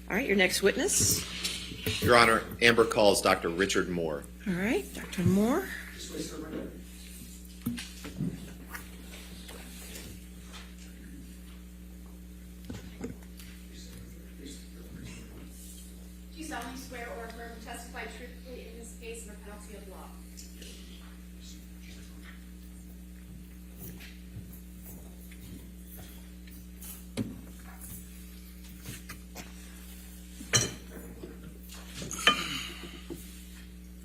All right, your next witness. Your Honor, Amber calls Dr. Richard Moore. All right, Dr. Moore. Do you solemnly swear or affirm to testify truthfully in this case under penalty of law?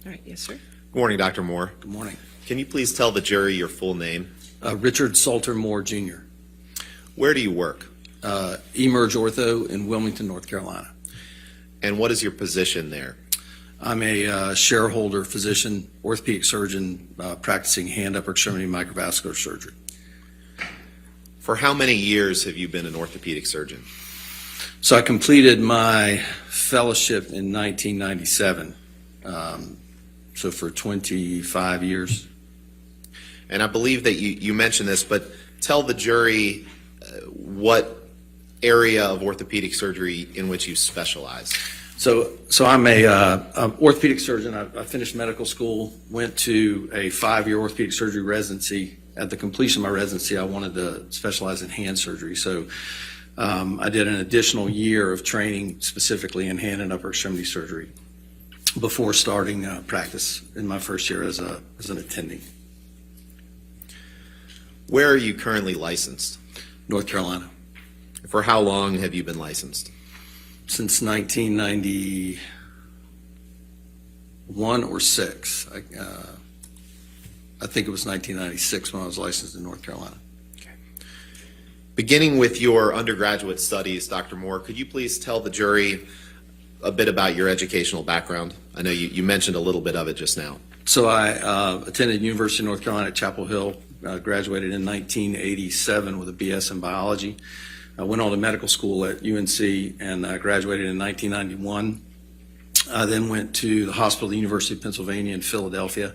All right, yes, sir. Good morning, Dr. Moore. Good morning. Can you please tell the jury your full name? Richard Salter Moore, Jr., Where do you work? Emerge Ortho in Wilmington, North Carolina. And what is your position there? I'm a shareholder physician, orthopedic surgeon, practicing hand, upper extremity, microvascular surgery. For how many years have you been an orthopedic surgeon? So I completed my fellowship in 1997, so for 25 years. And I believe that you mentioned this, but tell the jury what area of orthopedic surgery in which you specialize. So I'm a orthopedic surgeon. I finished medical school, went to a 5-year orthopedic surgery residency. At the completion of my residency, I wanted to specialize in hand surgery. So I did an additional year of training specifically in hand and upper extremity surgery before starting practice in my first year as an attending. Where are you currently licensed? North Carolina. For how long have you been licensed? Since 1991 or 6. I think it was 1996 when I was licensed in North Carolina. Beginning with your undergraduate studies, Dr. Moore, could you please tell the jury a bit about your educational background? I know you mentioned a little bit of it just now. So I attended University of North Carolina at Chapel Hill, graduated in 1987 with a BS in biology. I went on to medical school at UNC and graduated in 1991. I then went to the hospital at the University of Pennsylvania in Philadelphia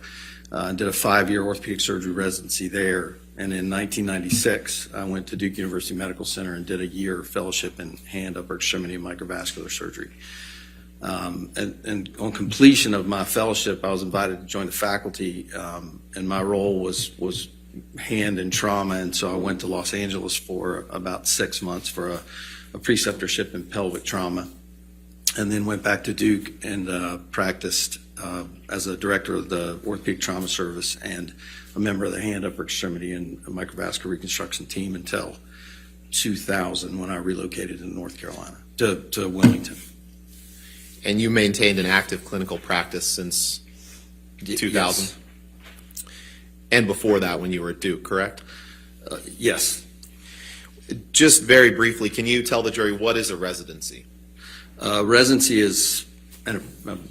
and did a 5-year orthopedic surgery residency there. And in 1996, I went to Duke University Medical Center and did a year fellowship in hand, upper extremity, and microvascular surgery. And on completion of my fellowship, I was invited to join the faculty, and my role was hand and trauma, and so I went to Los Angeles for about 6 months for a preceptorship in pelvic trauma, and then went back to Duke and practiced as a director of the orthopedic trauma service and a member of the hand, upper extremity, and microvascular reconstruction team until 2000 when I relocated to North Carolina, to Wilmington. And you maintained an active clinical practice since 2000? Yes. And before that when you were at Duke, correct? Yes. Just very briefly, can you tell the jury what is a residency? Residency is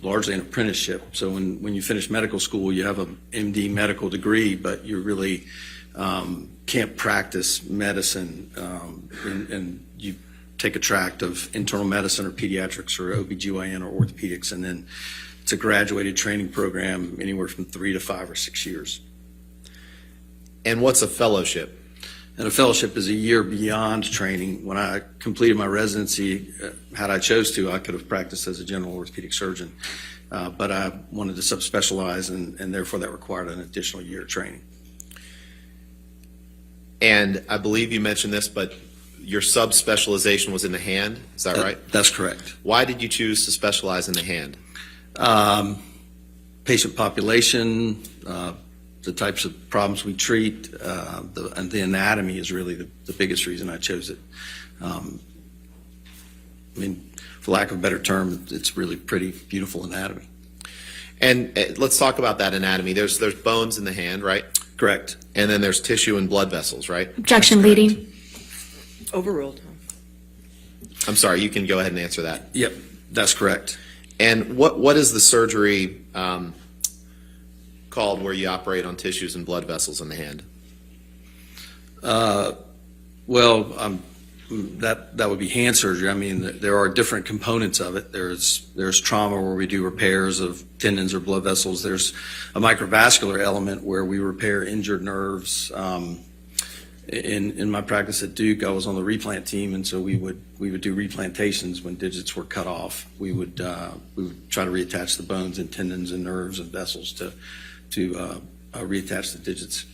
largely an apprenticeship. So when you finish medical school, you have an MD medical degree, but you really can't practice medicine, and you take a tract of internal medicine or pediatrics or OBGYN or orthopedics, and then it's a graduated training program anywhere from 3 to 5 or 6 years. And what's a fellowship? And a fellowship is a year beyond training. When I completed my residency, had I chose to, I could have practiced as a general orthopedic surgeon. But I wanted to subspecialize, and therefore that required an additional year of training. And I believe you mentioned this, but your subspecialization was in the hand, is that right? That's correct. Why did you choose to specialize in the hand? Patient population, the types of problems we treat, and the anatomy is really the biggest reason I chose it. I mean, for lack of a better term, it's really pretty beautiful anatomy. And let's talk about that anatomy. There's bones in the hand, right? Correct. And then there's tissue and blood vessels, right? Objection leading. Overruled. I'm sorry, you can go ahead and answer that. Yep, that's correct. And what is the surgery called where you operate on tissues and blood vessels in the hand? Well, that would be hand surgery. I mean, there are different components of it. There's trauma where we do repairs of tendons or blood vessels. There's a microvascular element where we repair injured nerves, In my practice at Duke, I was on the replant team, and so we would do replantations when digits were cut off. We would try to reattach the bones and tendons and nerves and vessels to reattach the digits,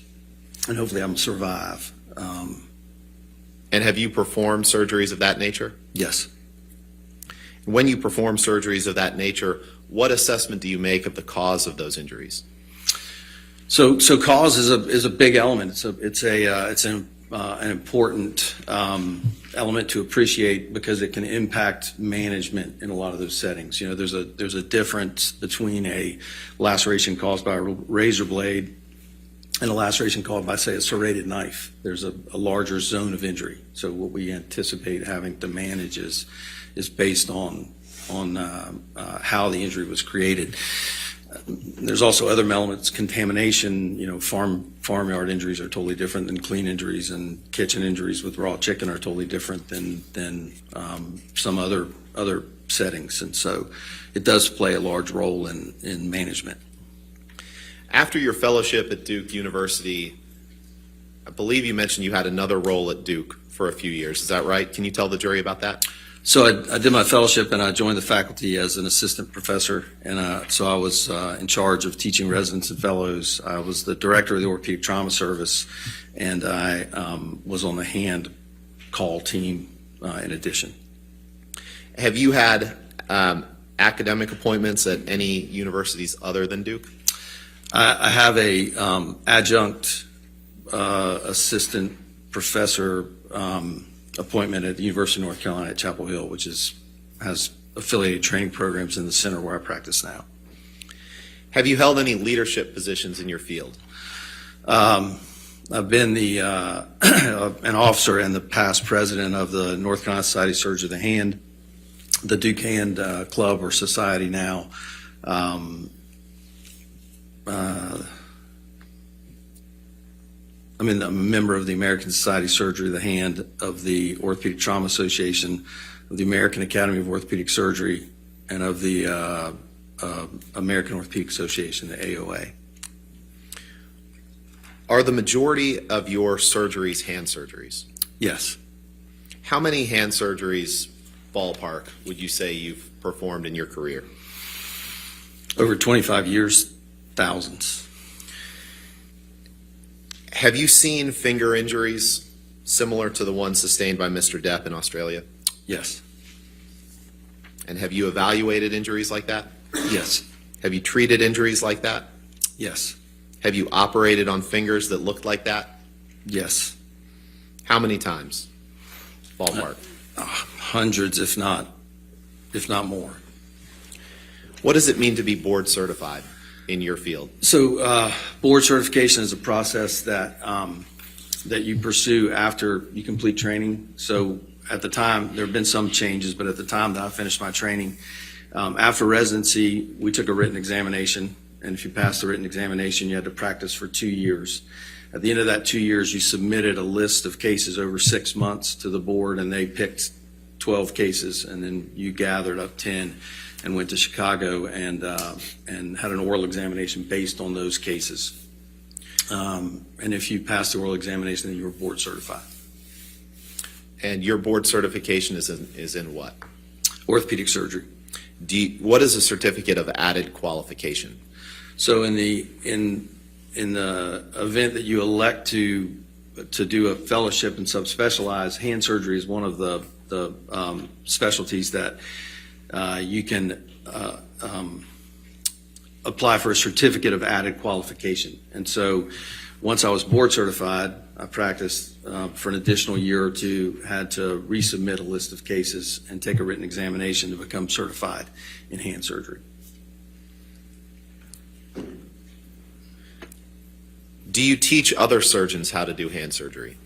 and hopefully I'm survive. And have you performed surgeries of that nature? Yes. When you perform surgeries of that nature, what assessment do you make of the cause of those injuries? So cause is a big element. It's an important element to appreciate because it can impact management in a lot of those settings. You know, there's a difference between a laceration caused by a razor blade and a laceration caused by, say, a serrated knife. There's a larger zone of injury. So what we anticipate having to manage is based on how the injury was created. There's also other elements, contamination. You know, farmyard injuries are totally different than clean injuries, and kitchen injuries with raw chicken are totally different than some other settings. And so it does play a large role in management. After your fellowship at Duke University, I believe you mentioned you had another role at Duke for a few years. Is that right? Can you tell the jury about that? So I did my fellowship and I joined the faculty as an assistant professor, and so I was in charge of teaching residents and fellows. I was the director of the orthopedic trauma service, and I was on the hand call team in addition. Have you had academic appointments at any universities other than Duke? I have a adjunct assistant professor appointment at the University of North Carolina at Chapel Hill, which has affiliated training programs in the center where I practice now. Have you held any leadership positions in your field? I've been an officer and the past president of the North Carolina Society of Surgery of the Hand, the Duke Hand Club or Society now. I'm a member of the American Society of Surgery of the Hand, of the Orthopedic Trauma Association, of the American Academy of Orthopedic Surgery, and of the American Orthopedic Association, the AOA. Are the majority of your surgeries hand surgeries? Yes. How many hand surgeries, ballpark, would you say you've performed in your career? Over 25 years, thousands. Have you seen finger injuries similar to the one sustained by Mr. Depp in Australia? Yes. And have you evaluated injuries like that? Yes. Have you treated injuries like that? Yes. Have you operated on fingers that looked like that? Yes. How many times? Ballpark. Hundreds, if not more. What does it mean to be board certified in your field? So board certification is a process that you pursue after you complete training. So at the time, there have been some changes, but at the time that I finished my training, after residency, we took a written examination, and if you passed the written examination, you had to practice for 2 years. At the end of that 2 years, you submitted a list of cases over 6 months to the board, and they picked 12 cases, and then you gathered up 10 and went to Chicago and had an oral examination based on those cases. And if you passed the oral examination, then you were board certified. And your board certification is in what? Orthopedic surgery. What is a certificate of added qualification? So in the event that you elect to do a fellowship and subspecialize, hand surgery is one of the specialties that you can apply for a certificate of added qualification. And so once I was board certified, I practiced for an additional year or two, had to resubmit a list of cases and take a written examination to become certified in hand surgery. Do you teach other surgeons how to do hand surgery?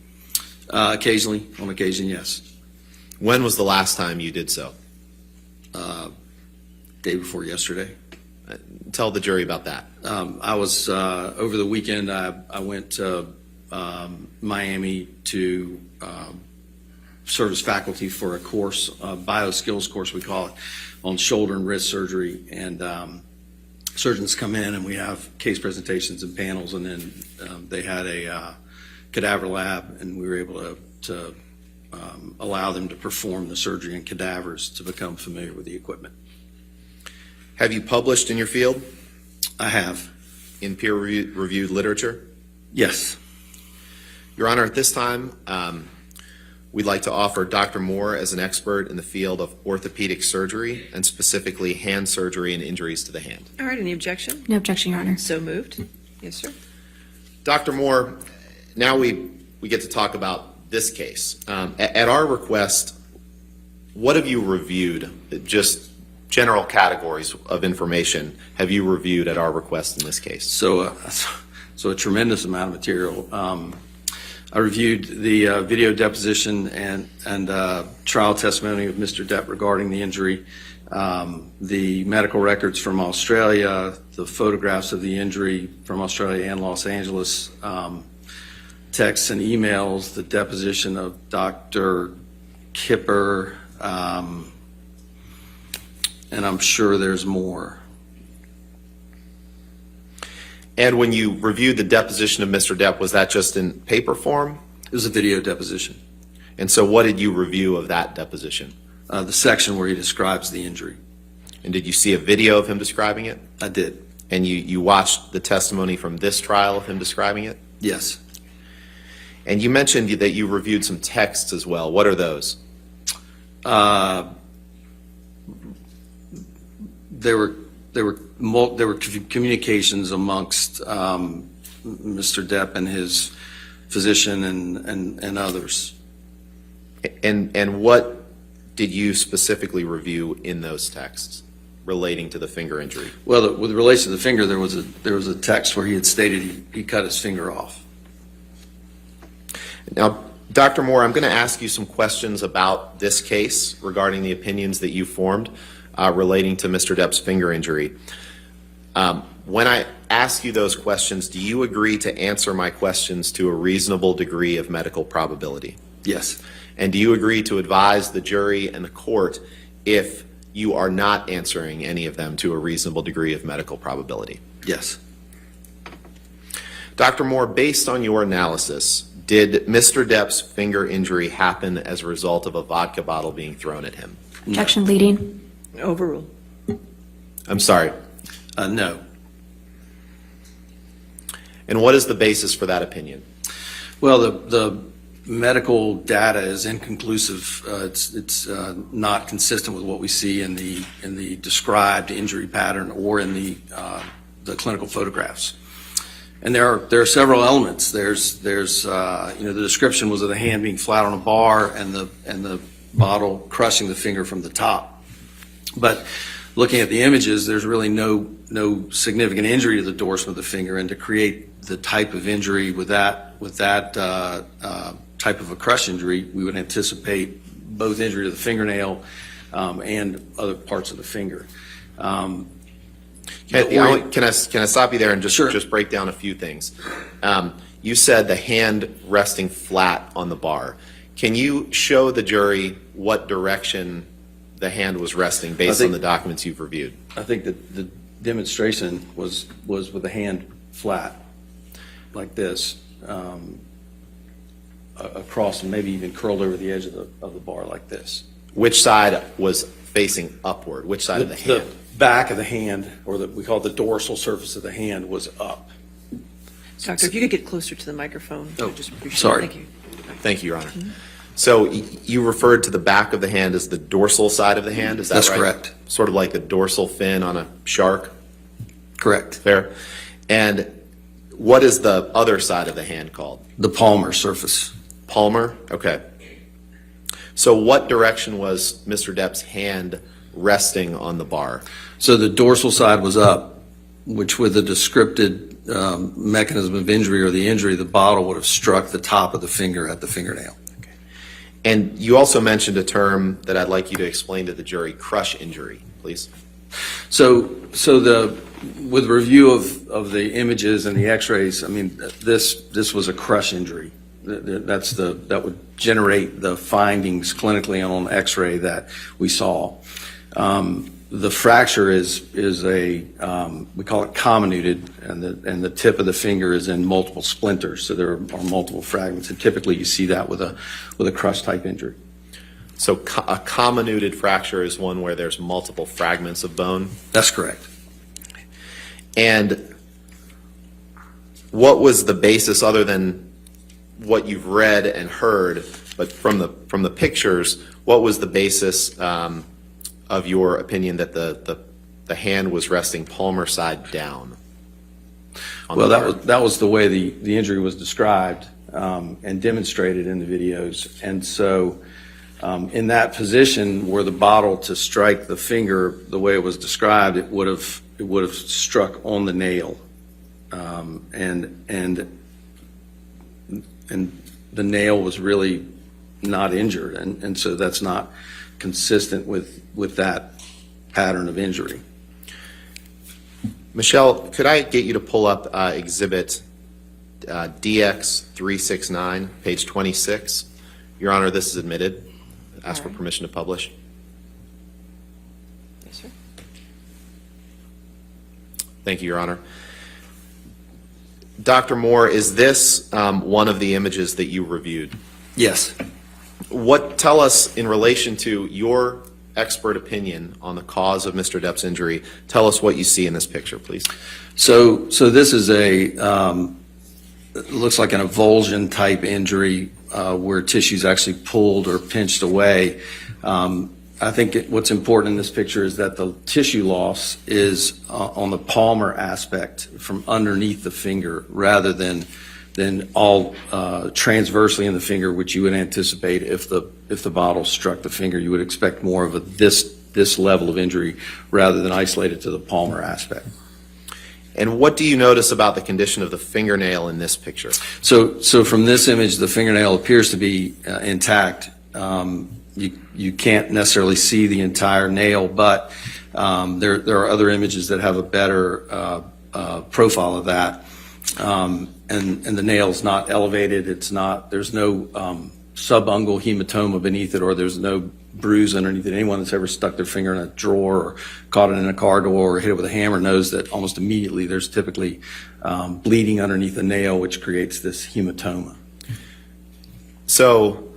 Occasionally, on occasion, yes. When was the last time you did so? Day before yesterday. Tell the jury about that. I was over the weekend. I went to Miami to serve as faculty for a course, bioskills course we call it, on shoulder and wrist surgery. And surgeons come in and we have case presentations and panels, and then they had a cadaver lab, and we were able to allow them to perform the surgery in cadavers to become familiar with the equipment. Have you published in your field I have. in peer-reviewed literature? Yes. Your Honor, at this time, we'd like to offer Dr. Moore as an expert in the field of orthopedic surgery and specifically hand surgery and injuries to the hand. All right, any objection? No objection, Your Honor. So moved. Yes, sir. Dr. Moore, now we get to talk about this case. At our request, what have you reviewed, just general categories of information have you reviewed at our request in this case? So a tremendous amount of material. I reviewed the video deposition and trial testimony of Mr. Depp regarding the injury, the medical records from Australia, the photographs of the injury from Australia and Los Angeles, texts and emails, the deposition of Dr. Kipper, and I'm sure there's more. And when you reviewed the deposition of Mr. Depp, was that just in paper form? It was a video deposition. And so what did you review of that deposition? The section where he describes the injury. And did you see a video of him describing it? I did. And you watched the testimony from this trial of him describing it? Yes. And you mentioned that you reviewed some texts as well. What are those? There were communications amongst Mr. Depp and his physician and others. And what did you specifically review in those texts relating to the finger injury? Well, with relation to the finger, there was a text where he had stated he cut his finger off. Now, Dr. Moore, I'm going to ask you some questions about this case regarding the opinions that you formed relating to Mr. Depp's finger injury. When I ask you those questions, do you agree to answer my questions to a reasonable degree of medical probability? Yes. And do you agree to advise the jury and the court if you are not answering any of them to a reasonable degree of medical probability? Yes. Dr. Moore, based on your analysis, did Mr. Depp's finger injury happen as a result of a vodka bottle being thrown at him? Objection leading. Overruled. I'm sorry. No. And what is the basis for that opinion? Well, the medical data is inconclusive. It's not consistent with what we see in the described injury pattern or in the clinical photographs. And there are several elements. There's the description was of the hand being flat on a bar and the bottle crushing the finger from the top. But looking at the images, there's really no significant injury to the dorsum of the finger, and to create the type of injury with that type of a crush injury, we would anticipate both injury to the fingernail and other parts of the finger. Can I stop you there and Sure. just break down a few things? You said the hand resting flat on the bar. Can you show the jury what direction the hand was resting based on the documents you've reviewed? I think that the demonstration was with the hand flat, like this, across and maybe even curled over the edge of the bar like this. Which side was facing upward? Which side of the hand? The back of the hand, or we call it the dorsal surface of the hand, was up. Doctor, if you could get closer to the microphone. Oh, I'd just appreciate it. sorry. Thank you. Thank you, Your Honor. So you referred to the back of the hand as the dorsal side of the hand, is that That's right? correct. Sort of like the dorsal fin on a shark, Correct. fair? And what is the other side of the hand called? The palmar surface. Palmar? Okay. So what direction was Mr. Depp's hand resting on the bar? So the dorsal side was up, which with the descripted mechanism of injury or the injury, the bottle would have struck the top of the finger at the fingernail. And you also mentioned a term that I'd like you to explain to the jury, crush injury, please. So with review of the images and the x-rays, I mean, this was a crush injury. That would generate the findings clinically on x-ray that we saw. the fracture is a, we call it comminuted, and the tip of the finger is in multiple splinters, so there are multiple fragments, and typically you see that with a crush type injury. So a comminuted fracture is one where there's multiple fragments of bone? That's correct. And what was the basis, other than what you've read and heard, but from the pictures, what was the basis of your opinion that the hand was resting palmar side down? Well, that was the way the injury was described and demonstrated in the videos. And so in that position, were the bottle to strike the finger the way it was described, it would have struck on the nail, and the nail was really not injured, and so that's not consistent with that pattern of injury. Michelle, could I get you to pull up Exhibit DX369, page 26? Your Honor, this is admitted. Ask for permission to publish. Yes, sir. Thank you, Your Honor. Dr. Moore, is this one of the images that you reviewed? Yes. Tell us, in relation to your expert opinion on the cause of Mr. Depp's injury, tell us what you see in this picture, please. So this is it looks like an avulsion type injury where tissue's actually pulled or pinched away. I think what's important in this picture is that the tissue loss is on the palmar aspect from underneath the finger rather than all transversely in the finger, which you would anticipate if the bottle struck the finger. You would expect more of this level of injury rather than isolated to the palmar aspect. And what do you notice about the condition of the fingernail in this picture? So from this image, the fingernail appears to be intact. You can't necessarily see the entire nail, but there are other images that have a better profile of that. And the nail's not elevated. There's no subungual hematoma beneath it, or there's no bruise underneath it. Anyone that's ever stuck their finger in a drawer or caught it in a car door or hit it with a hammer knows that almost immediately there's typically bleeding underneath the nail, which creates this hematoma. So,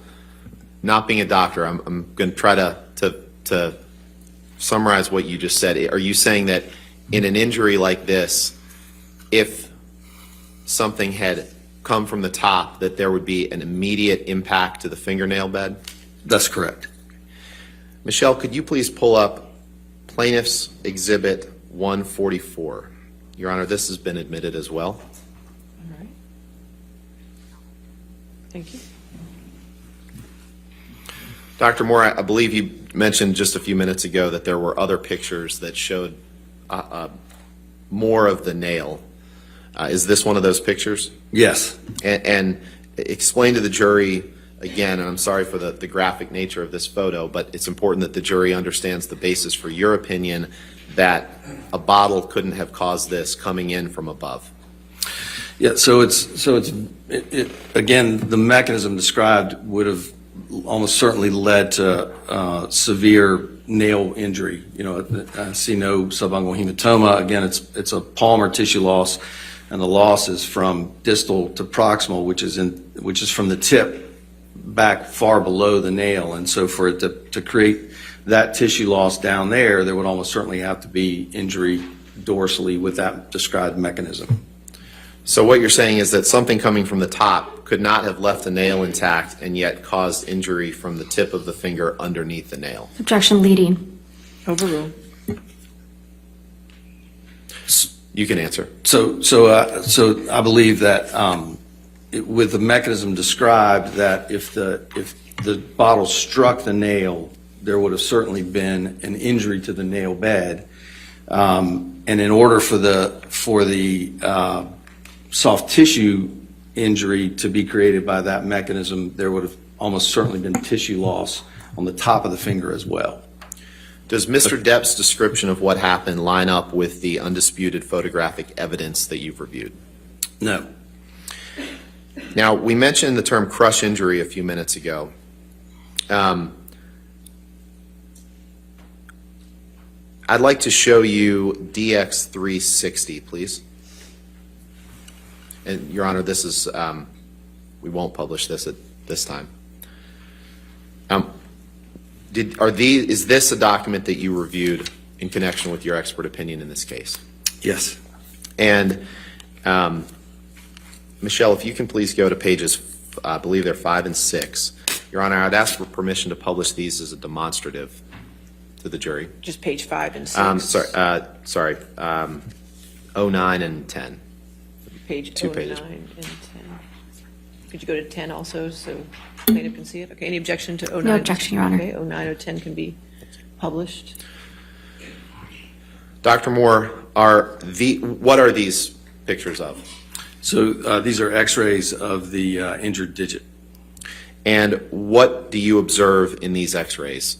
not being a doctor, I'm going to try to summarize what you just said. Are you saying that in an injury like this, if something had come from the top, that there would be an immediate impact to the fingernail bed? That's correct. Michelle, could you please pull up Plaintiff's Exhibit 144? Your Honor, this has been admitted as well. All right. Thank you. Dr. Moore, I believe you mentioned just a few minutes ago that there were other pictures that showed more of the nail. Is this one of those pictures? Yes. And explain to the jury, again, and I'm sorry for the graphic nature of this photo, but it's important that the jury understands the basis for your opinion that a bottle couldn't have caused this coming in from above. Yeah, so it's again, the mechanism described would have almost certainly led to severe nail injury. You know, I see no subungual hematoma. Again, it's a palmar tissue loss, and the loss is from distal to proximal, which is from the tip back far below the nail. And so for it to create that tissue loss down there, there would almost certainly have to be injury dorsally with that described mechanism. So what you're saying is that something coming from the top could not have left the nail intact and yet caused injury from the tip of the finger underneath the nail. Objection leading. Overruled. You can answer. So I believe that with the mechanism described, that if the bottle struck the nail, there would have certainly been an injury to the nail bed, and in order for the soft tissue injury to be created by that mechanism, there would have almost certainly been tissue loss on the top of the finger as well. Does Mr. Depp's description of what happened line up with the undisputed photographic evidence that you've reviewed? No. Now, we mentioned the term crush injury a few minutes ago. I'd like to show you DX360, please. And Your Honor, this is, we won't publish this at this time. Is this a document that you reviewed in connection with your expert opinion in this case? Yes. And Michelle, if you can please go to pages, I believe they're 5 and 6. Your Honor, I'd ask for permission to publish these as a demonstrative to the jury. Just page 5 and 6. Sorry, 09 and 10. Page 2 09 pages. and 10. Could you go to 10 also, so plaintiff can see it? Okay, any objection to 09? No objection, Your Honor. Okay, 09 or 10 can be published. Dr. Moore, what are these pictures of? So these are x-rays of the injured digit. And what do you observe in these x-rays?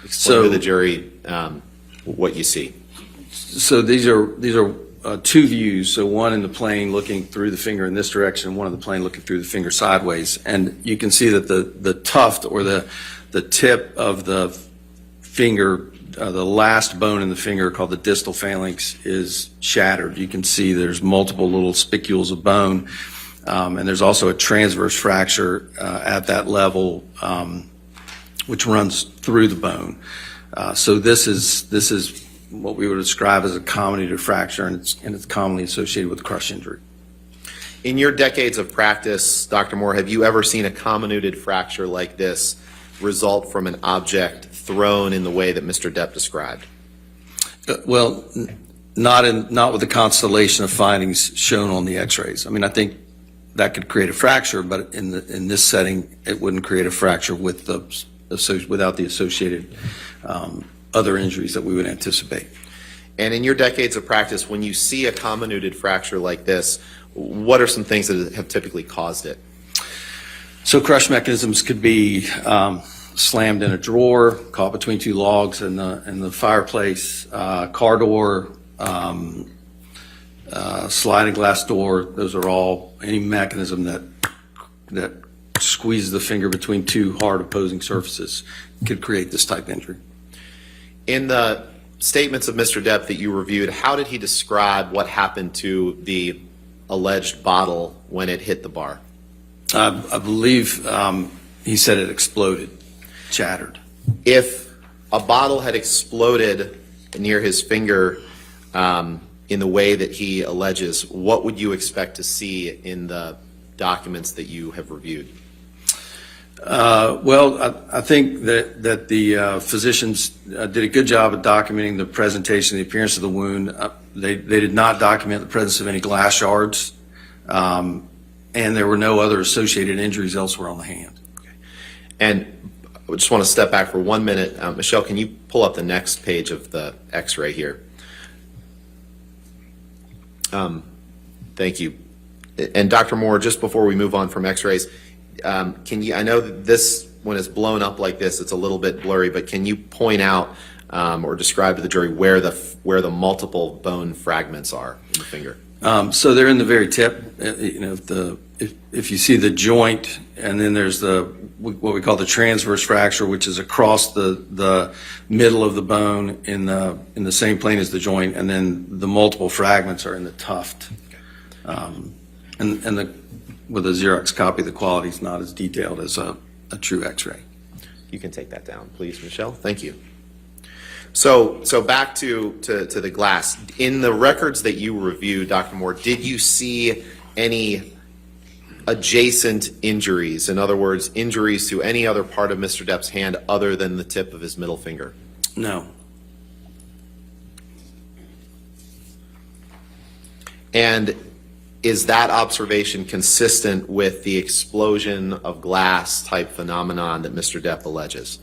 Explain So- to the jury what you see. So these are two views. So one in the plane looking through the finger in this direction, one in the plane looking through the finger sideways. And you can see that the tuft or the tip of the finger, the last bone in the finger called the distal phalanx, is shattered. You can see there's multiple little spicules of bone, and there's also a transverse fracture at that level, which runs through the bone. So this is what we would describe as a comminuted fracture, and it's commonly associated with crush injury. In your decades of practice, Dr. Moore, have you ever seen a comminuted fracture like this result from an object thrown in the way that Mr. Depp described? Well, not with the constellation of findings shown on the x-rays. I mean, I think that could create a fracture, but in this setting, it wouldn't create a fracture with without the associated other injuries that we would anticipate. And in your decades of practice, when you see a comminuted fracture like this, what are some things that have typically caused it? So crush mechanisms could be slammed in a drawer, caught between two logs in the fireplace, car door, sliding glass door. Those are all any mechanism that squeezes the finger between two hard opposing surfaces could create this type of injury. In the statements of Mr. Depp that you reviewed, how did he describe what happened to the alleged bottle when it hit the bar? I believe he said it exploded, shattered. If a bottle had exploded near his finger in the way that he alleges, what would you expect to see in the documents that you have reviewed? Well, I think that the physicians did a good job of documenting the presentation, the appearance of the wound. They did not document the presence of any glass shards, and there were no other associated injuries elsewhere on the hand. And I just want to step back for 1 minute. Michelle, can you pull up the next page of the x-ray here? Thank you. And Dr. Moore, just before we move on from x-rays, I know that this, when it's blown up like this, it's a little bit blurry, but can you point out or describe to the jury where the multiple bone fragments are in the finger? So they're in the very tip. If you see the joint, and then there's what we call the transverse fracture, which is across the middle of the bone in the same plane as the joint, and then the multiple fragments are in the tuft. With a Xerox copy, the quality is not as detailed as a true X-ray. You can take that down, please, Michelle. Thank you. So back to the glass. In the records that you reviewed, Dr. Moore, did you see any adjacent injuries? In other words, injuries to any other part of Mr. Depp's hand other than the tip of his middle finger? No. And is that observation consistent with the explosion of glass type phenomenon that Mr. Depp alleges?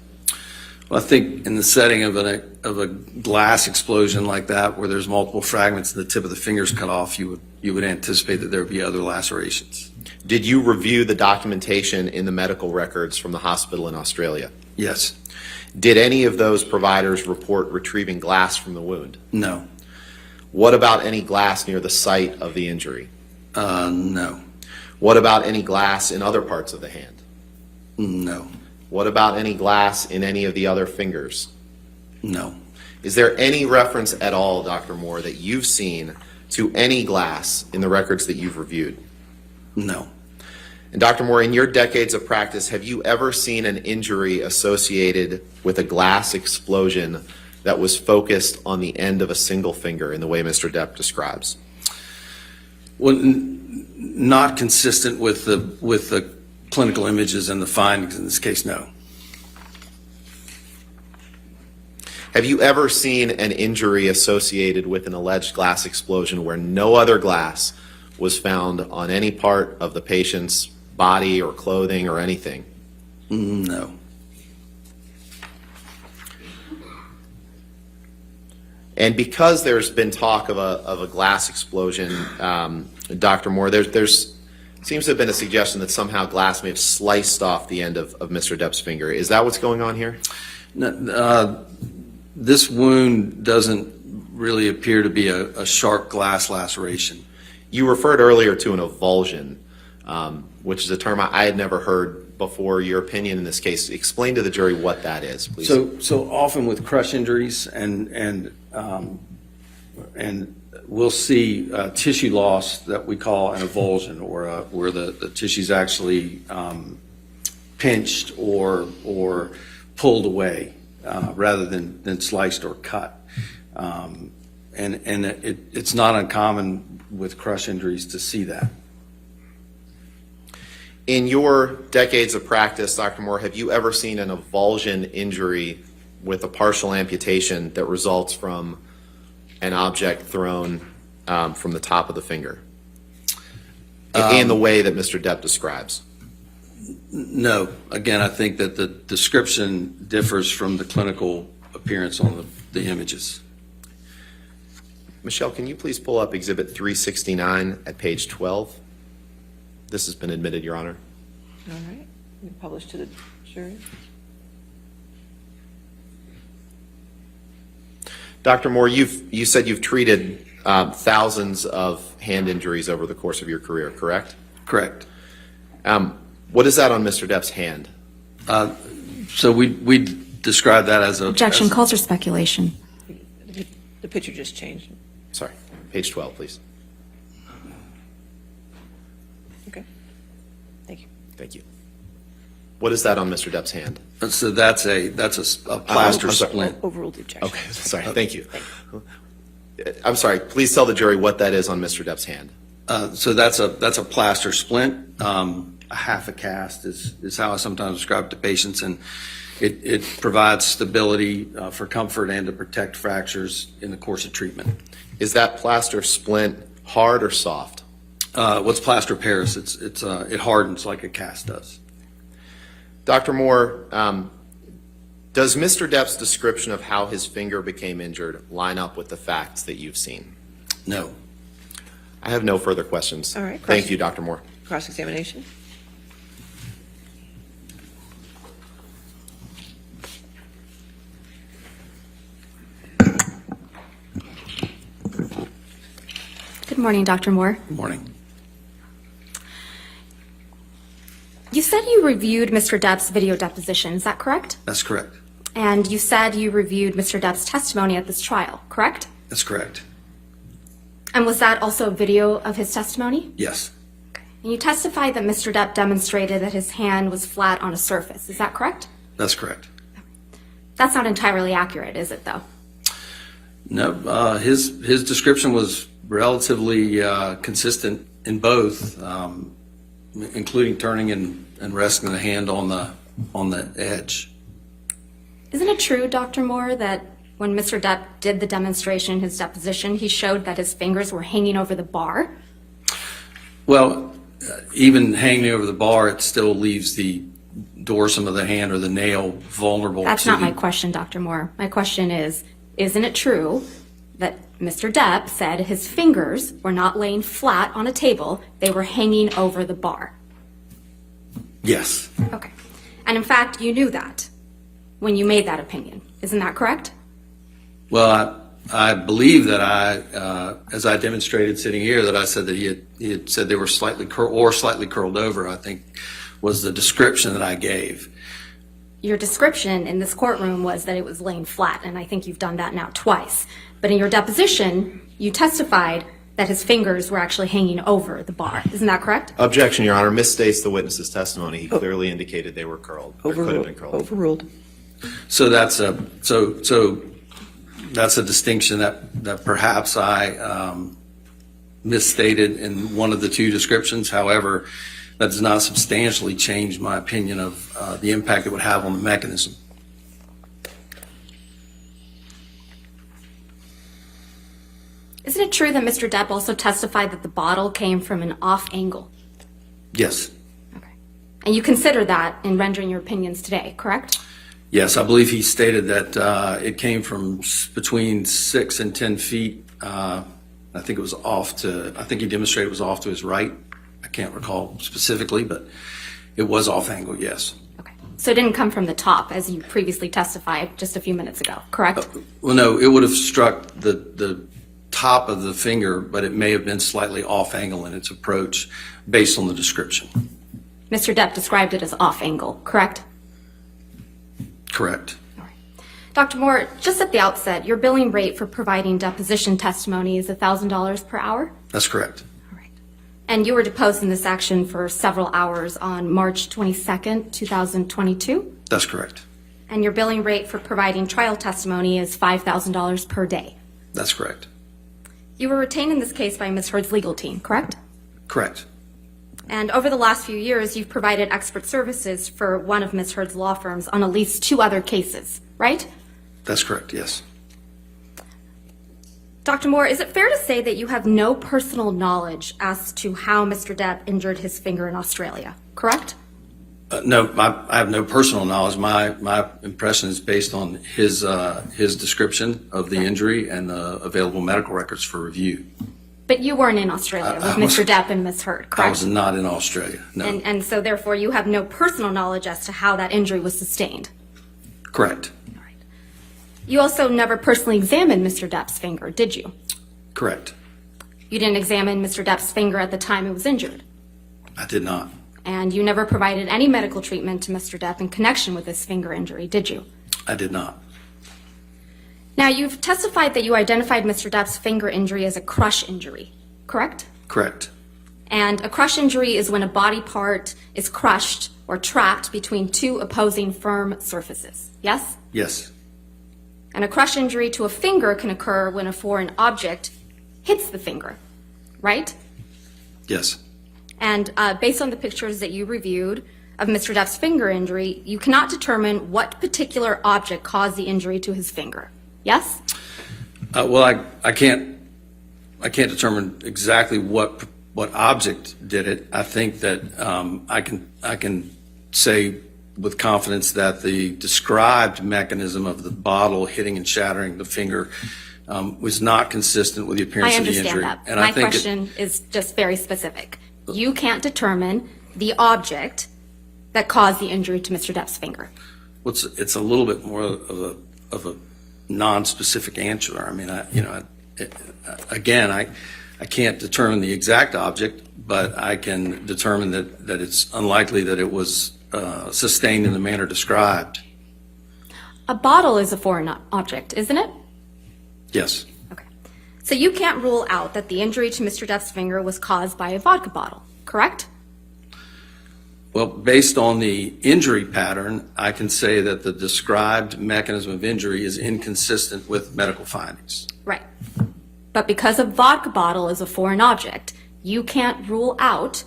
Well, I think in the setting of a glass explosion like that, where there's multiple fragments and the tip of the fingers cut off, you would anticipate that there would be other lacerations. Did you review the documentation in the medical records from the hospital in Australia? Yes. Did any of those providers report retrieving glass from the wound? No. What about any glass near the site of the injury? No. What about any glass in other parts of the hand? No. What about any glass in any of the other fingers? No. Is there any reference at all, Dr. Moore, that you've seen to any glass in the records that you've reviewed? No. And Dr. Moore, in your decades of practice, have you ever seen an injury associated with a glass explosion that was focused on the end of a single finger in the way Mr. Depp describes? Well, not consistent with the clinical images and the findings in this case, no. Have you ever seen an injury associated with an alleged glass explosion where no other glass was found on any part of the patient's body or clothing or anything? No. And because there's been talk of a glass explosion, Dr. Moore, there's seems to have been a suggestion that somehow glass may have sliced off the end of Mr. Depp's finger. Is that what's going on here? No, this wound doesn't really appear to be a sharp glass laceration. You referred earlier to an avulsion, which is a term I had never heard before. Your opinion in this case. Explain to the jury what that is, please. So often with crush injuries and we'll see tissue loss that we call an avulsion, or where the tissue's actually pinched or pulled away rather than sliced or cut. And it's not uncommon with crush injuries to see that. In your decades of practice, Dr. Moore, have you ever seen an avulsion injury with a partial amputation that results from an object thrown from the top of the finger in the way that Mr. Depp describes? No. Again, I think that the description differs from the clinical appearance on the images. Michelle, can you please pull up Exhibit 369 at page 12? This has been admitted, Your Honor. All right. You publish to the jury. Dr. Moore, you said you've treated thousands of hand injuries over the course of your career, correct? Correct. What is that on Mr. Depp's hand? So we describe that as a... Objection, calls for speculation. The picture just changed. Sorry, page 12, please. Okay. Thank you. Thank you. What is that on Mr. Depp's hand? So that's a plaster I'm sorry. splint. Overruled the objection. Okay, sorry, thank you. I'm sorry, please tell the jury what that is on Mr. Depp's hand. So that's a plaster splint. A half a cast is how I sometimes describe it to patients, and it provides stability for comfort and to protect fractures in the course of treatment. Is that plaster splint hard or soft? What's plaster Paris? It hardens like a cast does. Dr. Moore, does Mr. Depp's description of how his finger became injured line up with the facts that you've seen? No. I have no further questions. All right, Thank you, Dr. Moore. Cross-examination. Good morning, Dr. Moore. Good morning. You said you reviewed Mr. Depp's video deposition, is that correct? That's correct. And you said you reviewed Mr. Depp's testimony at this trial, correct? That's correct. And was that also a video of his testimony? Yes. And you testified that Mr. Depp demonstrated that his hand was flat on a surface, is that correct? That's correct. That's not entirely accurate, is it, though? No, his description was relatively consistent in both, including turning and resting the hand on the edge. Isn't it true, Dr. Moore, that when Mr. Depp did the demonstration in his deposition, he showed that his fingers were hanging over the bar? Well, even hanging over the bar, it still leaves the dorsum of the hand or the nail vulnerable. That's not my question, Dr. Moore. My question is, isn't it true that Mr. Depp said his fingers were not laying flat on a table, they were hanging over the bar? Yes. Okay. And in fact, you knew that when you made that opinion. Isn't that correct? Well, I believe that as I demonstrated sitting here, that I said that he had said they were slightly curled over, I think was the description that I gave. your description in this courtroom was that it was laying flat, and I think you've done that now twice. But in your deposition, you testified that his fingers were actually hanging over the bar. Isn't that correct? Objection, Your Honor. Misstates the witness's testimony. He clearly indicated they were curled, or could have been curled. Overruled. So that's a distinction that perhaps I misstated in one of the two descriptions. However, that does not substantially change my opinion of the impact it would have on the mechanism. Isn't it true that Mr. Depp also testified that the bottle came from an off angle? Yes. Okay. And you consider that in rendering your opinions today, correct? Yes, I believe he stated that it came from between 6 and 10 feet. I think it was I think he demonstrated it was off to his right. I can't recall specifically, but it was off angle, yes. Okay. So it didn't come from the top, as you previously testified just a few minutes ago, correct? Well, no, it would have struck the top of the finger, but it may have been slightly off angle in its approach based on the description. Mr. Depp described it as off angle, correct? Correct. Dr. Moore, just at the outset, your billing rate for providing deposition testimony is $1,000 per hour? That's correct. All right. And you were deposed in this action for several hours on March 22nd, 2022? That's correct. And your billing rate for providing trial testimony is $5,000 per day? That's correct. You were retained in this case by Ms. Heard's legal team, correct? Correct. And over the last few years, you've provided expert services for one of Ms. Heard's law firms on at least 2 other cases, right? That's correct, yes. Dr. Moore, is it fair to say that you have no personal knowledge as to how Mr. Depp injured his finger in Australia, correct? No, I have no personal knowledge. My impression is based on his description of the injury and the available medical records for review. But you weren't in Australia with Mr. Depp and Ms. Heard, correct? I was not in Australia, no. And so therefore you have no personal knowledge as to how that injury was sustained? Correct. All right. You also never personally examined Mr. Depp's finger, did you? Correct. You didn't examine Mr. Depp's finger at the time it was injured? I did not. And you never provided any medical treatment to Mr. Depp in connection with this finger injury, did you? I did not. Now, you've testified that you identified Mr. Depp's finger injury as a crush injury, correct? Correct. And a crush injury is when a body part is crushed or trapped between 2 opposing firm surfaces, yes? Yes. And a crush injury to a finger can occur when a foreign object hits the finger, right? Yes. And based on the pictures that you reviewed of Mr. Depp's finger injury, you cannot determine what particular object caused the injury to his finger, yes? Well, I can't determine exactly what object did it. I think that I can say with confidence that the described mechanism of the bottle hitting and shattering the finger was not consistent with the appearance of the injury. I understand that. And My I think question is just very specific. You can't determine the object that caused the injury to Mr. Depp's finger. Well, it's a little bit more of a non-specific answer. I mean, I can't determine the exact object, but I can determine that it's unlikely that it was sustained in the manner described. A bottle is a foreign object, isn't it? Yes. Okay. So you can't rule out that the injury to Mr. Depp's finger was caused by a vodka bottle, correct? Well, based on the injury pattern, I can say that the described mechanism of injury is inconsistent with medical findings. Right. But because a vodka bottle is a foreign object, you can't rule out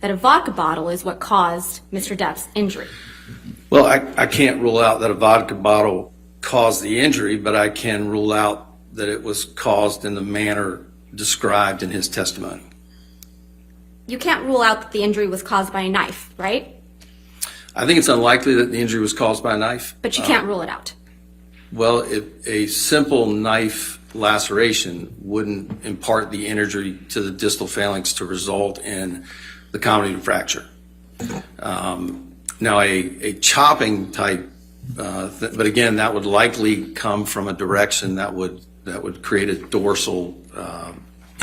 that a vodka bottle is what caused Mr. Depp's injury. Well, I can't rule out that a vodka bottle caused the injury, but I can rule out that it was caused in the manner described in his testimony. You can't rule out that the injury was caused by a knife, right? I think it's unlikely that the injury was caused by a knife. But you can't rule it out. Well, a simple knife laceration wouldn't impart the injury to the distal phalanx to result in the comedy fracture. Now, a chopping type, but again, that would likely come from a direction that would create a dorsal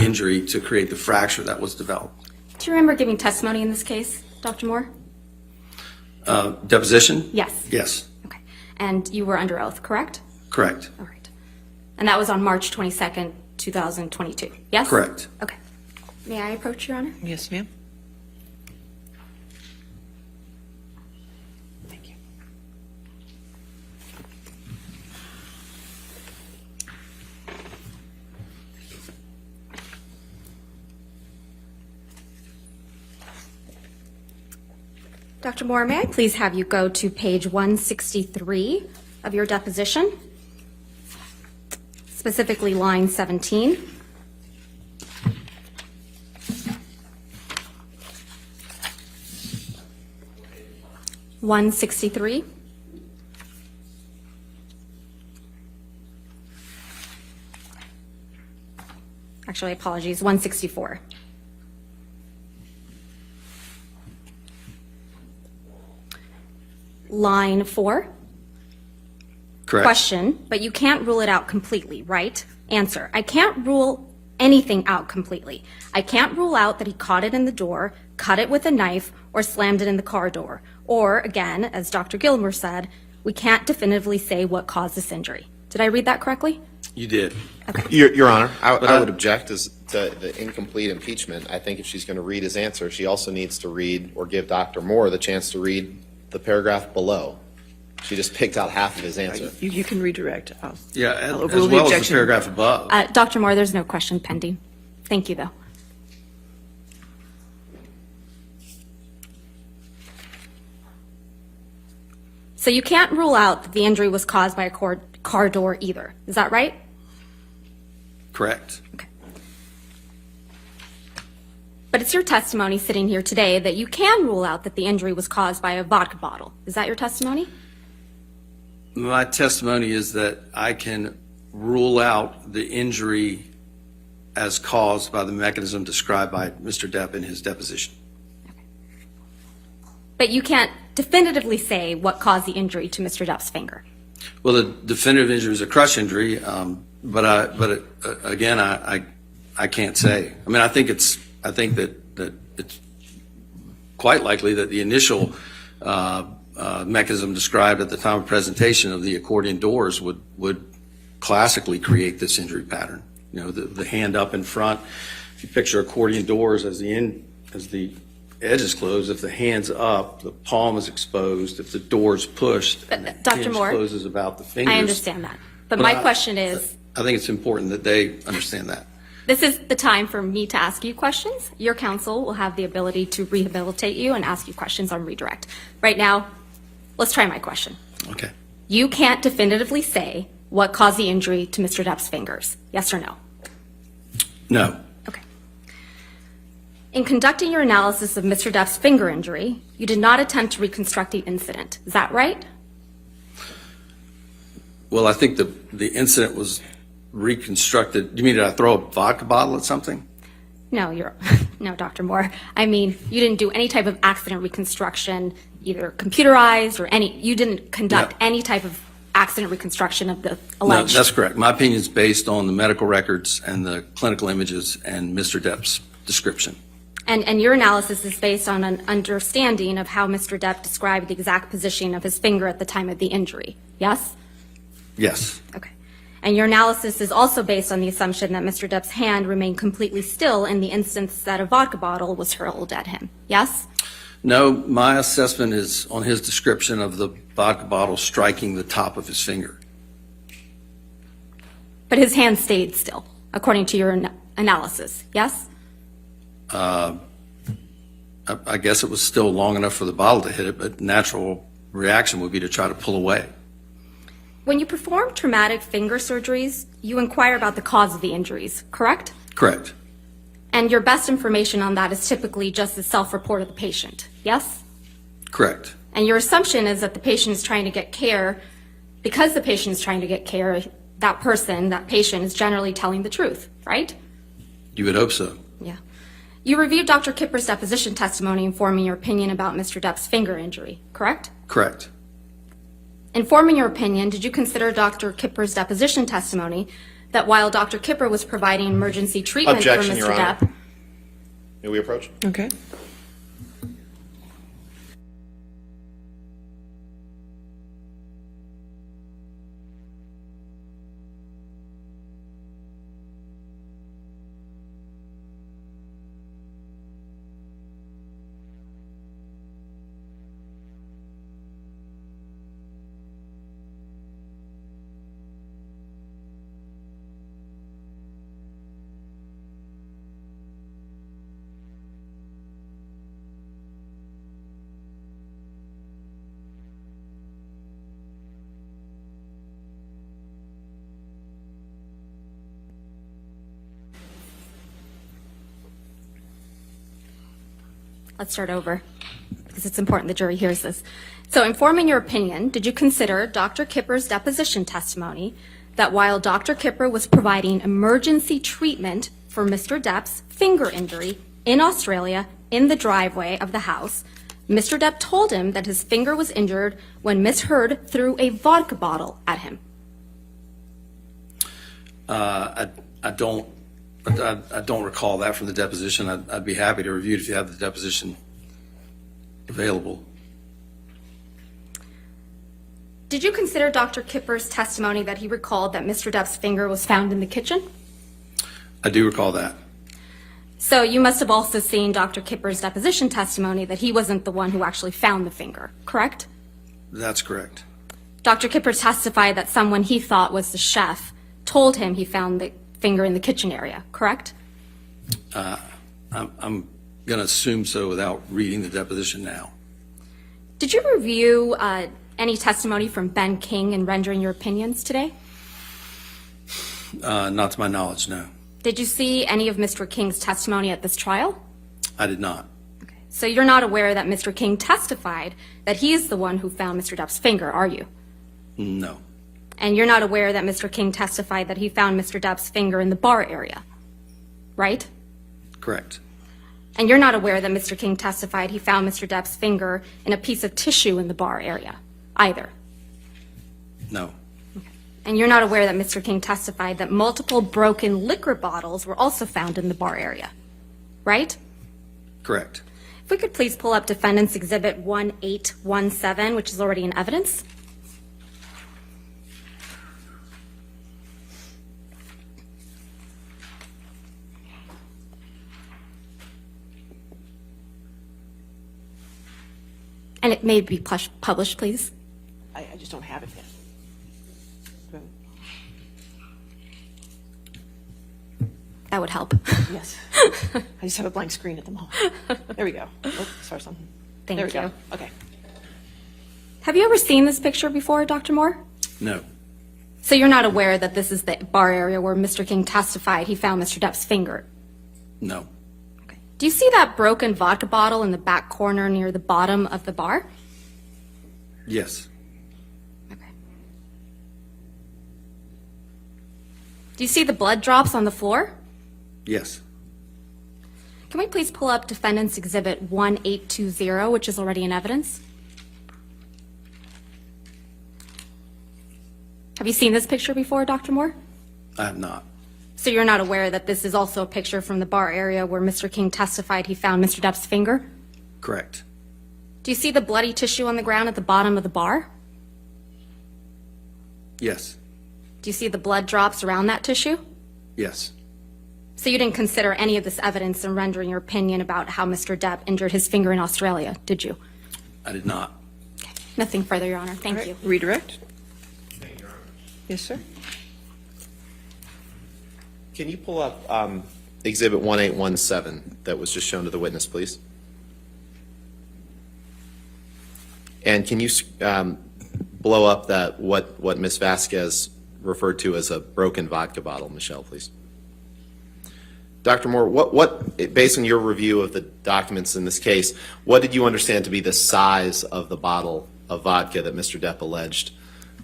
injury to create the fracture that was developed. Do you remember giving testimony in this case, Dr. Moore? Deposition? Yes. Yes. And you were under oath, correct? Correct. All right. And that was on March 22nd, 2022, yes? Correct. Okay. May I approach, Your Honor? Yes, ma'am. Thank you. Dr. Moore, may I please have you go to page 163 of your deposition, specifically line 17. (163). Actually, apologies, 164. Line 4. Correct. Question, but you can't rule it out completely, right? Answer, I can't rule anything out completely. I can't rule out that he caught it in the door, cut it with a knife, or slammed it in the car door. Or, again, as Dr. Gilmer said, we can't definitively say what caused this injury. Did I read that correctly? You did. Your Honor, I would object as the incomplete impeachment. I think if she's going to read his answer, she also needs to read or give Dr. Moore the chance to read the paragraph below. She just picked out half of his answer. You can redirect. Yeah, I'll as overrule the well as the objection. paragraph above. Dr. Moore, there's no question pending. Thank you, though. So you can't rule out that the injury was caused by a car door either. Is that right? Correct. But it's your testimony sitting here today that you can rule out that the injury was caused by a vodka bottle. Is that your testimony? My testimony is that I can rule out the injury as caused by the mechanism described by Mr. Depp in his deposition. But you can't definitively say what caused the injury to Mr. Depp's finger. Well, the definitive injury is a crush injury, but again, I can't say. I mean, I think that it's quite likely that the initial mechanism described at the time of presentation of the accordion doors would classically create this injury pattern. You know, the hand up in front. If you picture accordion doors as the edge is closed, if the hand's up, the palm is exposed. If the door's pushed, and the Dr. hinge Moore, closes about the fingers. I understand that. But my question is, I think it's important that they understand that. this is the time for me to ask you questions. Your counsel will have the ability to rehabilitate you and ask you questions on redirect. Right now, let's try my question. Okay. You can't definitively say what caused the injury to Mr. Depp's fingers. Yes or no? No. Okay. In conducting your analysis of Mr. Depp's finger injury, you did not attempt to reconstruct the incident. Is that right? Well, I think the incident was reconstructed. You mean did I throw a vodka bottle at something? No, no, Dr. Moore. I mean, you didn't do any type of accident reconstruction, either computerized or you didn't conduct No. any type of accident reconstruction of the No, alleged. that's correct. My opinion is based on the medical records and the clinical images and Mr. Depp's description. And your analysis is based on an understanding of how Mr. Depp described the exact position of his finger at the time of the injury. Yes? Yes. Okay. And your analysis is also based on the assumption that Mr. Depp's hand remained completely still in the instance that a vodka bottle was hurled at him. Yes? No, my assessment is on his description of the vodka bottle striking the top of his finger. But his hand stayed still, according to your analysis. Yes? I guess it was still long enough for the bottle to hit it, but natural reaction would be to try to pull away. When you perform traumatic finger surgeries, you inquire about the cause of the injuries, correct? Correct. And your best information on that is typically just the self-report of the patient, yes? Correct. And your assumption is that the patient is trying to get care. Because the patient is trying to get care, that patient is generally telling the truth, right? You would hope so. Yeah. You reviewed Dr. Kipper's deposition testimony informing your opinion about Mr. Depp's finger injury, correct? Correct. Informing your opinion, did you consider Dr. Kipper's deposition testimony that while Dr. Kipper was providing emergency treatment Objection, for Your Mr. Honor. Depp, May we approach? Okay. Let's start over, because it's important the jury hears this. So in forming your opinion, did you consider Dr. Kipper's deposition testimony that while Dr. Kipper was providing emergency treatment for Mr. Depp's finger injury in Australia in the driveway of the house, Mr. Depp told him that his finger was injured when Miss Heard threw a vodka bottle at him? I don't recall that from the deposition. I'd be happy to review it if you have the deposition available. Did you consider Dr. Kipper's testimony that he recalled that Mr. Depp's finger was found in the kitchen? I do recall that. So you must have also seen Dr. Kipper's deposition testimony that he wasn't the one who actually found the finger, correct? That's correct. Dr. Kipper testified that someone he thought was the chef told him he found the finger in the kitchen area, correct? I'm going to assume so without reading the deposition now. Did you review any testimony from Ben King in rendering your opinions today? Not to my knowledge, no. Did you see any of Mr. King's testimony at this trial? I did not. So you're not aware that Mr. King testified that he is the one who found Mr. Depp's finger, are you? No. And you're not aware that Mr. King testified that he found Mr. Depp's finger in the bar area, right? Correct. And you're not aware that Mr. King testified he found Mr. Depp's finger in a piece of tissue in the bar area, either? No. And you're not aware that Mr. King testified that multiple broken liquor bottles were also found in the bar area, right? Correct. If we could please pull up Defendant's Exhibit 1817, which is already in evidence. And it may be published, please. I just don't have it yet. That would help. Yes. I just have a blank screen at the moment. There we go. Oh, sorry, something. Thank There we you. go. Okay. Have you ever seen this picture before, Dr. Moore? No. So you're not aware that this is the bar area where Mr. King testified he found Mr. Depp's finger? No. Okay. Do you see that broken vodka bottle in the back corner near the bottom of the bar? Yes. Okay. Do you see the blood drops on the floor? Yes. Can we please pull up Defendant's Exhibit 1820, which is already in evidence? Have you seen this picture before, Dr. Moore? I have not. So you're not aware that this is also a picture from the bar area where Mr. King testified he found Mr. Depp's finger? Correct. Do you see the bloody tissue on the ground at the bottom of the bar? Yes. Do you see the blood drops around that tissue? Yes. So you didn't consider any of this evidence in rendering your opinion about how Mr. Depp injured his finger in Australia, did you? I did not. Nothing further, Your Honor. Thank you. Redirect. Yes, sir. Can you pull up Exhibit 1817 that was just shown to the witness, please? And can you blow up that what Ms. Vasquez referred to as a broken vodka bottle, Michelle, please? Dr. Moore, what, based on your review of the documents in this case, what did you understand to be the size of the bottle of vodka that Mr. Depp alleged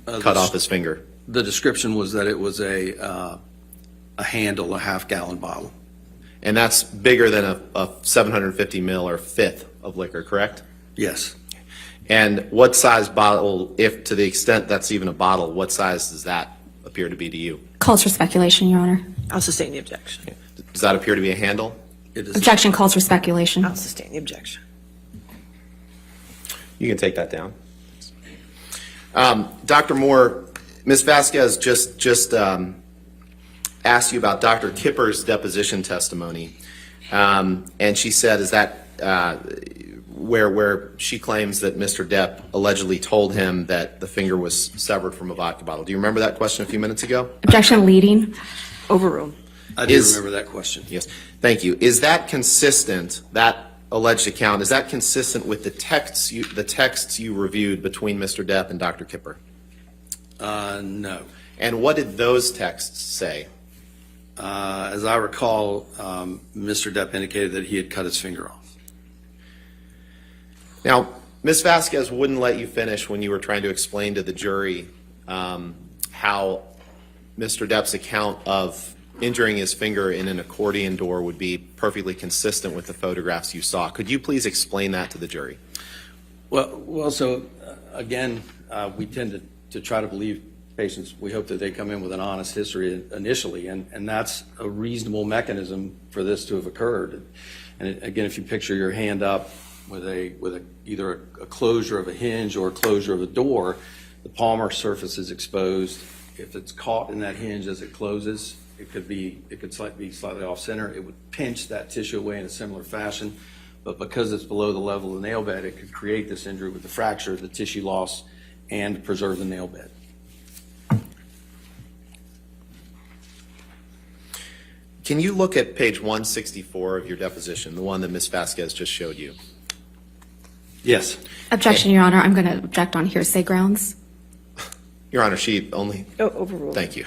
cut off his finger? The description was that it was a handle, a half-gallon bottle. And that's bigger than a 750 mil or fifth of liquor, correct? Yes. And what size bottle, if to the extent that's even a bottle, what size does that appear to be to you? Calls for speculation, Your Honor. I'll sustain the objection. Does that appear to be a handle? It is. Objection calls for speculation. I'll sustain the objection. You can take that down. Dr. Moore, Ms. Vasquez just asked you about Dr. Kipper's deposition testimony, and she said, is that where she claims that Mr. Depp allegedly told him that the finger was severed from a vodka bottle. Do you remember that question a few minutes ago? Objection leading. Overruled. I do remember that question. Yes, thank you. Is that consistent, that alleged account, is that consistent with the texts you reviewed between Mr. Depp and Dr. Kipper? No. And what did those texts say? As I recall, Mr. Depp indicated that he had cut his finger off. Now, Ms. Vasquez wouldn't let you finish when you were trying to explain to the jury how Mr. Depp's account of injuring his finger in an accordion door would be perfectly consistent with the photographs you saw. Could you please explain that to the jury? Well, so again, we tend to try to believe patients. We hope that they come in with an honest history initially, and that's a reasonable mechanism for this to have occurred. And again, if you picture your hand up with either a closure of a hinge or a closure of a door, the palmar surface is exposed. If it's caught in that hinge as it closes, it could be slightly off center. It would pinch that tissue away in a similar fashion, but because it's below the level of the nail bed, it could create this injury with the fracture, the tissue loss, and preserve the nail bed. Can you look at page 164 of your deposition, the one that Ms. Vasquez just showed you? Yes. Objection, Your Honor. I'm going to object on hearsay grounds. Your Honor, she only... Oh, overruled. Thank you.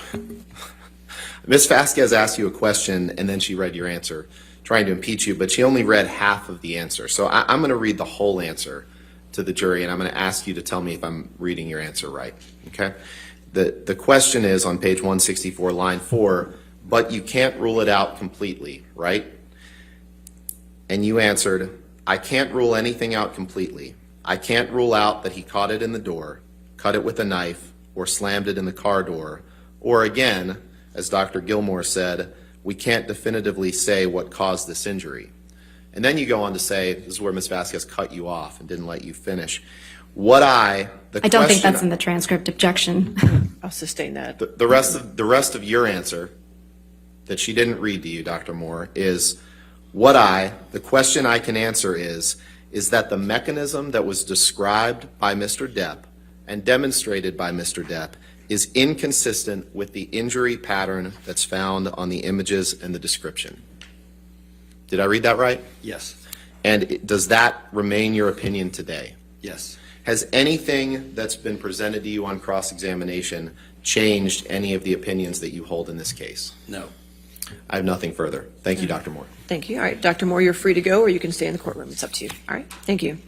Ms. Vasquez asked you a question, and then she read your answer, trying to impeach you, but she only read half of the answer. So I'm going to read the whole answer to the jury, and I'm going to ask you to tell me if I'm reading your answer right, okay? The question is on page 164, line 4, but you can't rule it out completely, right? And you answered, I can't rule anything out completely. I can't rule out that he caught it in the door, cut it with a knife, or slammed it in the car door, or again, as Dr. Gilmore said, we can't definitively say what caused this injury. And then you go on to say, this is where Ms. Vasquez cut you off and didn't let you finish. I don't think that's in the transcript. Objection. I'll sustain that. The rest of your answer that she didn't read to you, Dr. Moore, is the question I can answer is that the mechanism that was described by Mr. Depp and demonstrated by Mr. Depp is inconsistent with the injury pattern that's found on the images and the description. Did I read that right? Yes. And does that remain your opinion today? Yes. Has anything that's been presented to you on cross-examination changed any of the opinions that you hold in this case? No. I have nothing further. Thank you, Dr. Moore. Thank you. All right, Dr. Moore, you're free to go, or you can stay in the courtroom. It's up to you. All right, thank you.